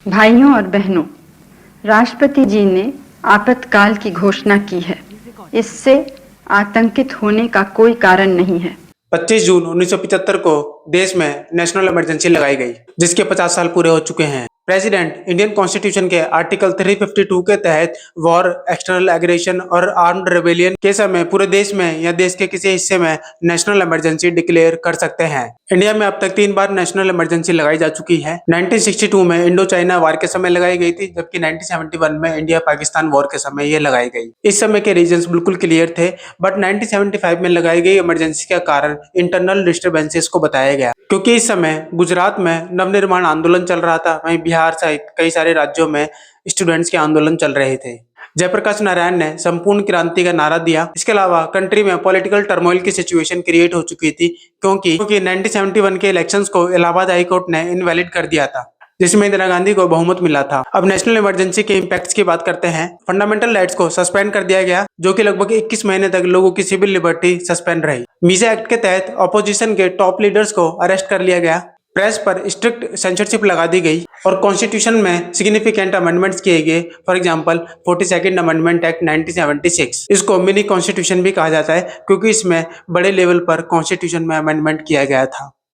भाइयों और बहनों, राष्ट्रपति जी ने आपातकाल की घोषणा की है। इससे आतंकित होने का कोई कारण नहीं है। 25 जून 1975 को देश में नेशनल इमरजेंसी लगाई गई, जिसके 50 साल पूरे हो चुके हैं। प्रेसिडेंट इंडियन कॉन्स्टिट्यूशन के आर्टिकल 352 के तहत वॉर, एक्सटर्नल एग्रेशन और आर्म्ड रेबेलियन के समय पूरे देश में या देश के किसी हिस्से में नेशनल इमरजेंसी डिक्लेयर कर सकते हैं। इंडिया में अब तक 3 बार नेशनल इमरजेंसी लगाई जा चुकी है। 1962 में इंडो चाइना वार के समय लगाई गई थी, जबकि 1971 में इंडिया पाकिस्तान वॉर के समय ये लगाई गई। इस समय के रीजंस बिल्कुल क्लियर थे, बट 1975 में लगाई गई इमरजेंसी का कारण इंटरनल डिस्टर्बेंसेस को बताया गया, क्योंकि इस समय गुजरात में नवनिर्माण आंदोलन चल रहा था। वहीं बिहार सहित कई सारे राज्यों में स्टूडेंट्स के आंदोलन चल रहे थे। जयप्रकाश नारायण ने संपूर्ण क्रांति का नारा दिया। इसके अलावा कंट्री में पॉलिटिकल टर्मोइल की सिचुएशन क्रिएट हो चुकी थी, क्योंकि 1971 के इलेक्शंस को इलाहाबाद हाई कोर्ट ने इनवैलिड कर दिया था, जिसमें इंदिरा गांधी को बहुमत मिला था। अब नेशनल इमरजेंसी के इम्पैक्ट्स की बात करते हैं। फंडामेंटल राइट्स को सस्पेंड कर दिया गया, जो कि लगभग 21 महीने तक लोगों की सिविल लिबर्टी सस्पेंड रही। मीसा एक्ट के तहत ऑपोजिशन के टॉप लीडर्स को अरेस्ट कर लिया गया। प्रेस पर स्ट्रिक्ट सेंसरशिप लगा दी गई और कॉन्स्टिट्यूशन में सिग्निफिकेंट अमेंडमेंट्स किए गए। For example 42nd amendment act 1976। इसको मिनी कॉन्स्टिट्यूशन भी कहा जाता है, क्योंकि इसमें बड़े लेवल पर कॉन्स्टिट्यूशन में अमेंडमेंट किया गया था।